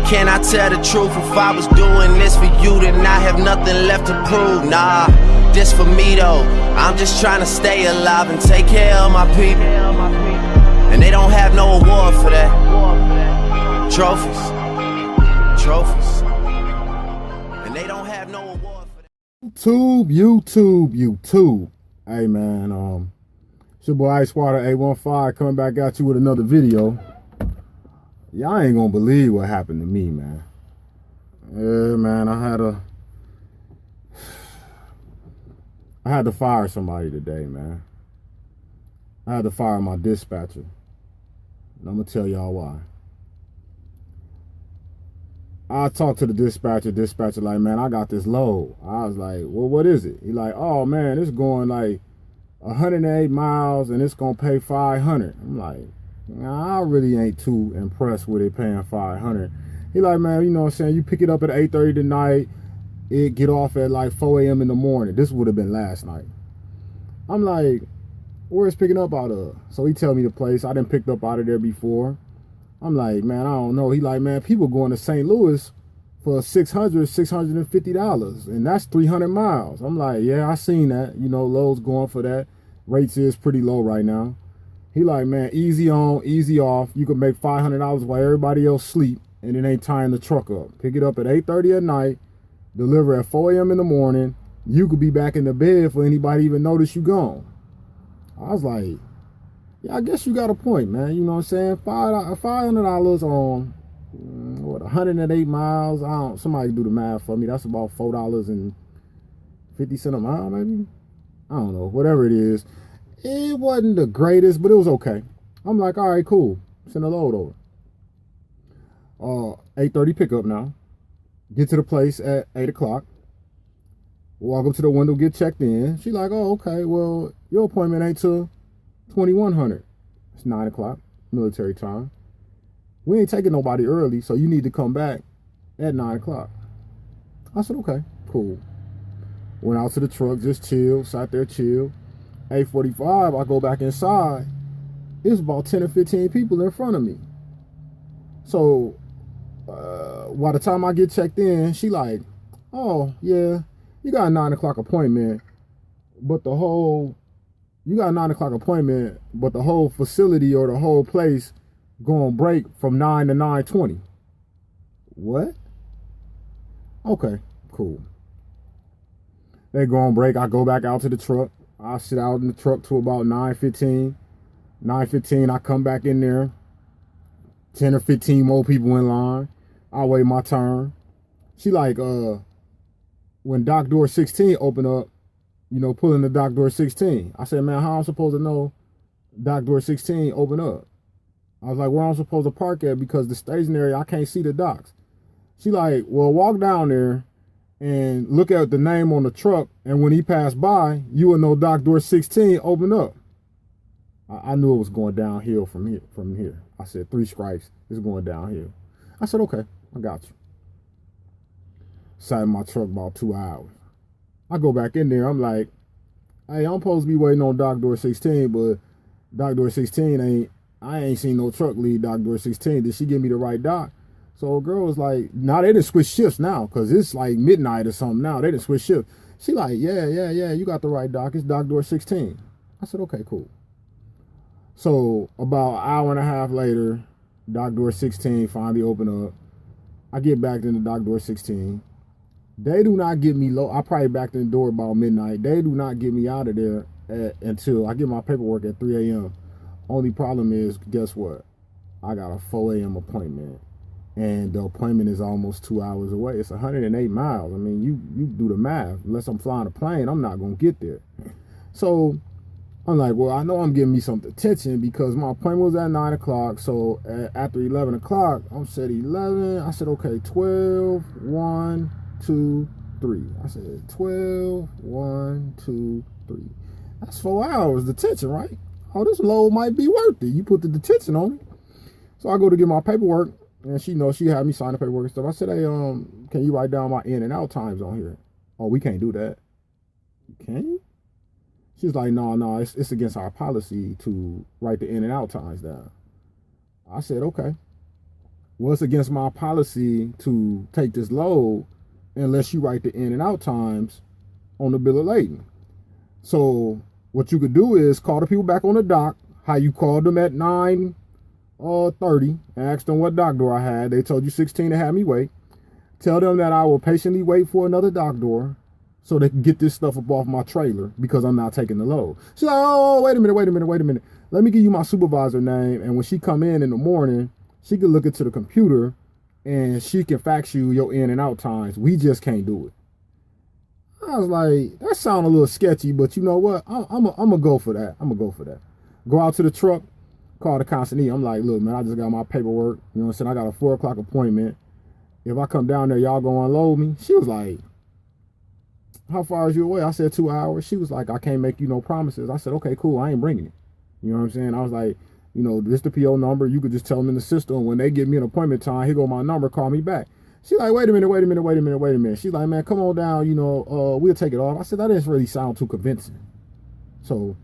Can I tell the truth? If I was doing this for you, then I have nothing left to prove. Nah, this for me though. I'm just trying to stay alive and take care of my people. And they don't have no award for that. Trophies. And they don't have no award for that. YouTube. Hey man, it's your boy Ice Water 815 coming back at you with another video. Y'all ain't gonna believe what happened to me, man. Yeah, man, I had to fire somebody today, man. I had to fire my dispatcher. And I'm gonna tell y'all why. I talked to the dispatcher like, man, I got this load. I was like, well, what is it? He like, oh man, it's going like 108 miles and it's gonna pay 500. I'm like, nah, I really ain't too impressed with it paying 500. He like, man, you know what I'm saying? You pick it up at 8:30 tonight, it get off at like 4 a.m. in the morning. This would have been last night. I'm like, where's picking up out of? So he tell me the place. I done picked up out of there before. I'm like, man, I don't know. He like, man, people going to St. Louis for $650, and that's 300 miles. I'm like, yeah, I seen that. You know, Lowe's going for that. Rates is pretty low right now. He like, man, easy on, easy off. You can make $500 while everybody else sleep, and it ain't tying the truck up. Pick it up at 8:30 at night, deliver at 4 a.m. in the morning. You could be back in the bed for anybody even notice you gone. I was like, yeah, I guess you got a point, man. You know what I'm saying? $500 on, 108 miles. Somebody do the math for me. That's about $4.50 a mile, maybe? I don't know. Whatever it is. It wasn't the greatest, but it was okay. I'm like, all right, cool. Send a load over. 8:30 pickup now. Get to the place at 8 o'clock. Walk up to the window, get checked in. She like, oh, okay, well, your appointment ain't till 2100. It's 9 o'clock, military time. We ain't taking nobody early, so you need to come back at 9 o'clock. I said, okay, cool. Went out to the truck, just chill, sat there, chill. 8:45, I go back inside. It's about 10 or 15 people in front of me. So by the time I get checked in, she like, oh, yeah, you got a 9 o'clock appointment, but the whole facility or the whole place going break from 9 to 9:20. What? Okay, cool. They go on break. I go back out to the truck. I sit out in the truck till about 9:15. 9:15, I come back in there. 10 or 15 more people in line. I wait my turn. She like, when dock door 16 open up, you know, pulling the dock door 16. I said, man, how am I supposed to know dock door 16 open up? I was like, where am I supposed to park at? Because the stationary, I can't see the docks. She like, well, walk down there and look at the name on the truck, and when he passed by, you will know dock door 16 open up. I knew it was going downhill from here. I said, 3 strikes, it's going downhill. I said, okay, I got you. Sat in my truck about 2 hours. I go back in there, I'm like, hey, I'm supposed to be waiting on dock door 16, but dock door 16 I ain't seen no truck leave dock door 16. Did she give me the right dock? So a girl was like, nah, they done switch shifts now, because it's like midnight or something now. They done switch shifts. She like, yeah, you got the right dock. It's dock door 16. I said, okay, cool. So about an hour and a half later, dock door 16 finally open up. I get back into dock door 16. They do not get me low. I probably backed in the door about midnight. They do not get me out of there until I get my paperwork at 3 a.m. Only problem is, guess what? I got a 4 a.m. appointment. And the appointment is almost 2 hours away. It's 108 miles. I mean, you do the math. Unless I'm flying a plane, I'm not going to get there. So I'm like, well, I know I'm getting me some attention because my appointment was at 9 o'clock. So after 11 o'clock, I'm said 11. I said, okay, 12, 1, 2, 3. I said 12, 1, 2, 3. That's 4 hours detention, right? Oh, this load might be worth it. You put the detention on it. So I go to get my paperwork. And she knows, she had me sign the paperwork and stuff. I said, hey, can you write down my in and out times on here? Oh, we can't do that. Can you? She's like, no, it's against our policy to write the in and out times down. I said, okay. well, it's against my policy to take this load unless you write the in and out times on the bill of lading. So what you could do is call the people back on the dock, how you called them at 9:30 and asked them what dock door I had. They told you 16 to have me wait. Tell them that I will patiently wait for another dock door so they can get this stuff up off my trailer because I'm not taking the load. She's like, oh, wait a minute. Let me give you my supervisor name. And when she come in the morning, she can look into the computer and she can fax you your in and out times. We just can't do it. I was like, that sounds a little sketchy, but you know what? I'm going to go for that. Go out to the truck, call the consignee. I'm like, look, man, I just got my paperwork. You know what I'm saying? I got a 4 o'clock appointment. If I come down there, y'all gonna unload me? She was like, how far is you away? I said 2 hours. She was like, I can't make you no promises. I said, okay, cool. I ain't bringing it. You know what I'm saying? I was like, you know, this the PO number. You could just tell them in the system. When they give me an appointment time, here go my number. Call me back. She's like, wait a minute. She's like, man, come on down. You know, we'll take it off. I said, that doesn't really sound too convincing. So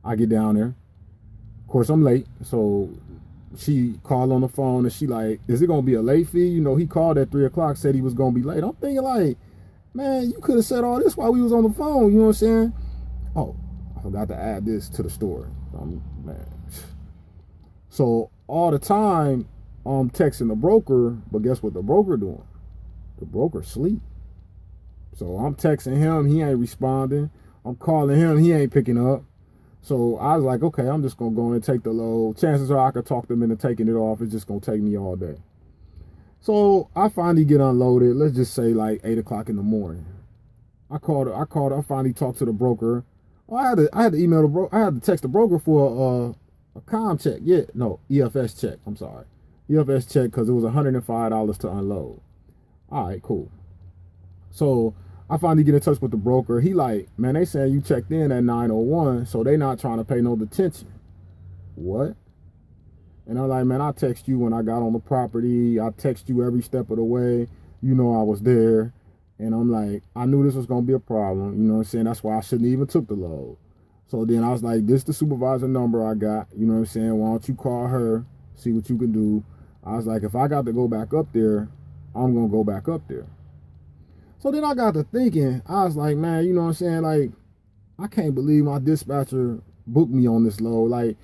I get down there. Of course, I'm late. So she called on the phone and she like, is it going to be a late fee? You know, he called at 3 o'clock, said he was going to be late. I'm thinking like, man, you could have said all this while we was on the phone. You know what I'm saying? Oh, I forgot to add this to the story. Man. So all the time I'm texting the broker, but guess what the broker doing? The broker sleep. So I'm texting him, he ain't responding. I'm calling him, he ain't picking up. So I was like, okay, I'm just going to go in and take the load. Chances are I could talk them into taking it off. It's just going to take me all day. So I finally get unloaded. Let's just say like 8 o'clock in the morning. I finally talked to the broker. Oh, I had to email the broker. I had to text the broker for a com check. Yeah, no, EFS check. I'm sorry. EFS check because it was $105 to unload. All right, cool. So I finally get in touch with the broker. He like, man, they saying you checked in at 9:01, so they not trying to pay no detention. What? And I'm like, man, I text you when I got on the property. I text you every step of the way. You know I was there. And I'm like, I knew this was going to be a problem. You know what I'm saying? That's why I shouldn't even took the load. So then I was like, this the supervisor number I got. You know what I'm saying? Why don't you call her, see what you can do. I was like, if I got to go back up there, I'm going to go back up there. So then I got to thinking, I was like, man, you know what I'm saying? Like, I can't believe my dispatcher booked me on this load. Like,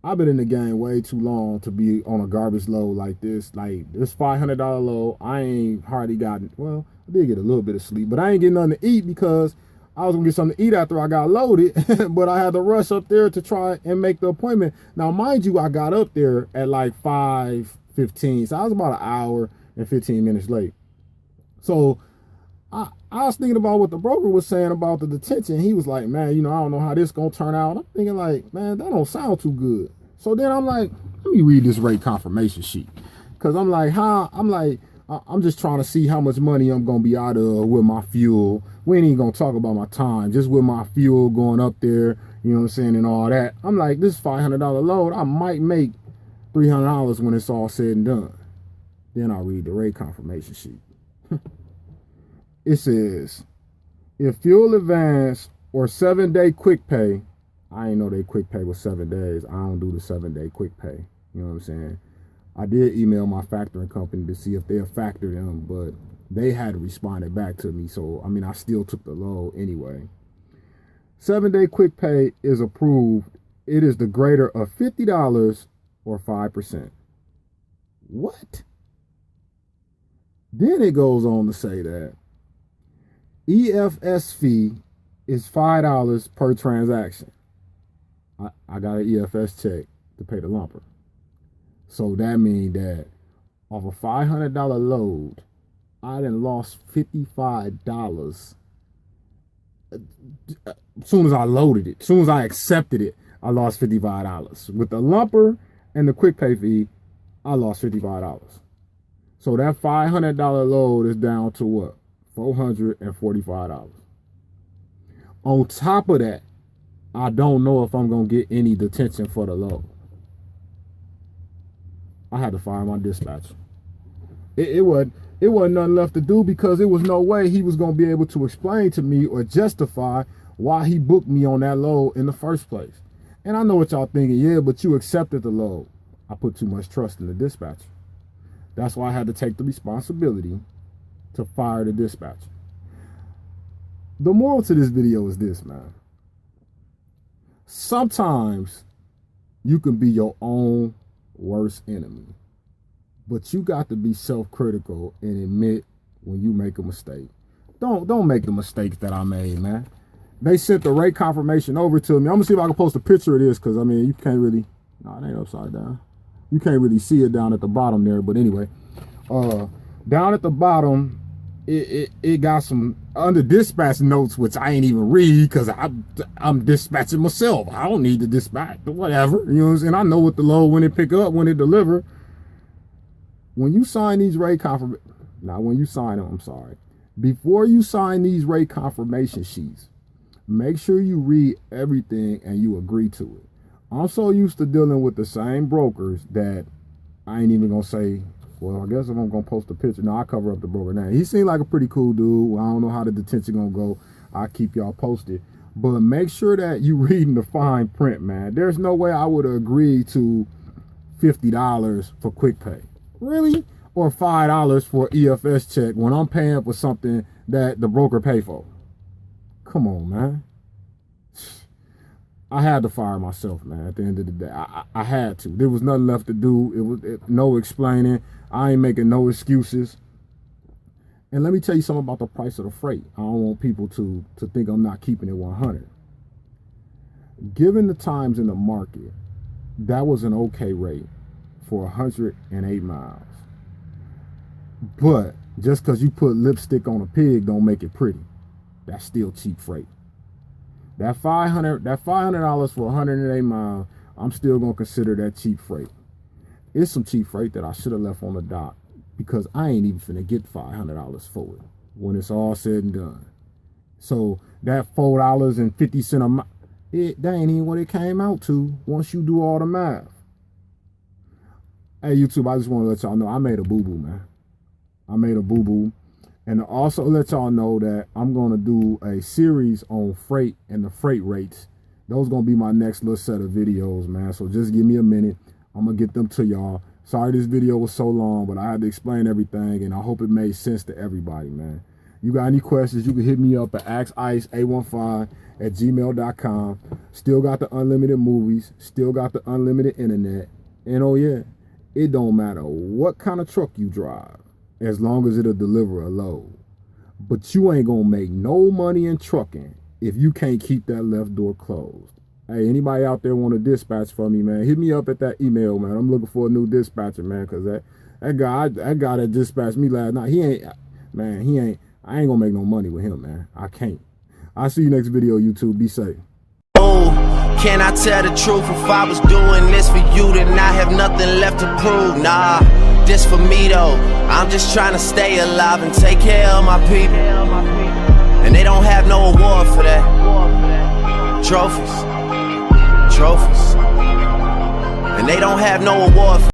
I've been in the game way too long to be on a garbage load like this. Like, this $500 load, I ain't hardly gotten, well, I did get a little bit of sleep, but I ain't getting nothing to eat because I was going to get something to eat after I got loaded, but I had to rush up there to try and make the appointment. Now, mind you, I got up there at like 5:15, so I was about an hour and 15 minutes late. So I was thinking about what the broker was saying about the detention. He was like, man, you know, I don't know how this going to turn out. I'm thinking like, man, that don't sound too good. So then I'm like, let me read this rate confirmation sheet. Because I'm like, I'm just trying to see how much money I'm going to be out of with my fuel. We ain't even going to talk about my time. Just with my fuel going up there, you know what I'm saying, and all that. I'm like, this $500 load, I might make $300 when it's all said and done. Then I read the rate confirmation sheet. It says, if fuel advance or 7-day quick pay, I ain't know they quick pay was 7 days. I don't do the 7-day quick pay. You know what I'm saying? I did email my factoring company to see if they'll factor them, but they hadn't responded back to me. So, I mean, I still took the load anyway. 7-day quick pay is approved. It is the greater of $50 or 5%. What? Then it goes on to say that EFS fee is $5 per transaction. I got an EFS check to pay the lumper. So that means that off a $500 load, I done lost $55. As soon as I loaded it, as soon as I accepted it, I lost $55. With the lumper and the quick pay fee, I lost $55. So that $500 load is down to what? $445. On top of that, I don't know if I'm going to get any detention for the load. I had to fire my dispatcher. It wasn't nothing left to do because there was no way he was going to be able to explain to me or justify why he booked me on that load in the first place. And I know what y'all thinking, yeah, but you accepted the load. I put too much trust in the dispatcher. That's why I had to take the responsibility to fire the dispatcher. The moral to this video is this, man. Sometimes you can be your own worst enemy, but you got to be self-critical and admit when you make a mistake. Don't make the mistakes that I made, man. They sent the rate confirmation over to me. I'm gonna see if I can post a picture of this, because I mean, you can't really, no, it ain't upside down. You can't really see it down at the bottom there, but anyway, down at the bottom, it got some under dispatch notes, which I ain't even read because I'm dispatching myself. I don't need to dispatch, whatever. You know what I'm saying? I know what the load, when it pick up, when it deliver. When you sign these rate confirmation, not when you sign them, I'm sorry. Before you sign these rate confirmation sheets, make sure you read everything and you agree to it. I'm so used to dealing with the same brokers that I ain't even gonna say, well, I guess if I'm gonna post a picture, no, I cover up the broker name. He seemed like a pretty cool dude. I don't know how the detention gonna go. I'll keep y'all posted. But make sure that you reading the fine print, man. There's no way I would agree to $50 for quick pay. Really? Or $5 for EFS check when I'm paying for something that the broker pay for. Come on, man. I had to fire myself, man. At the end of the day, I had to. There was nothing left to do. No explaining. I ain't making no excuses. And let me tell you something about the price of the freight. I don't want people to think I'm not keeping it 100. Given the times in the market, that was an okay rate for 108 miles. But just because you put lipstick on a pig don't make it pretty. That's still cheap freight. That $500 for 108 miles, I'm still gonna consider that cheap freight. It's some cheap freight that I should have left on the dock, because I ain't even finna get $500 for it when it's all said and done. So that $4.50 a mile, that ain't even what it came out to once you do all the math. Hey YouTube, I just want to let y'all know I made a boo-boo, man. I made a boo-boo. And also let y'all know that I'm going to do a series on freight and the freight rates. Those going to be my next little set of videos, man. So just give me a minute. I'm going to get them to y'all. Sorry this video was so long, but I had to explain everything, and I hope it made sense to everybody, man. You got any questions, you can hit me up at askice815@gmail.com. Still got the unlimited movies. Still got the unlimited internet. And oh yeah, it don't matter what kind of truck you drive, as long as it'll deliver a load. But you ain't gonna make no money in trucking if you can't keep that left door closed. Hey, anybody out there want to dispatch for me, man, hit me up at that email, man. I'm looking for a new dispatcher, man, because that guy that dispatched me last night, I ain't gonna make no money with him, man. I can't. I'll see you next video, YouTube. Be safe. Can I tell the truth? If I was doing this for you, then I have nothing left to prove. Nah, this for me though. I'm just trying to stay alive and take care of my people. And they don't have no award for that. Trophies. And they don't have no award for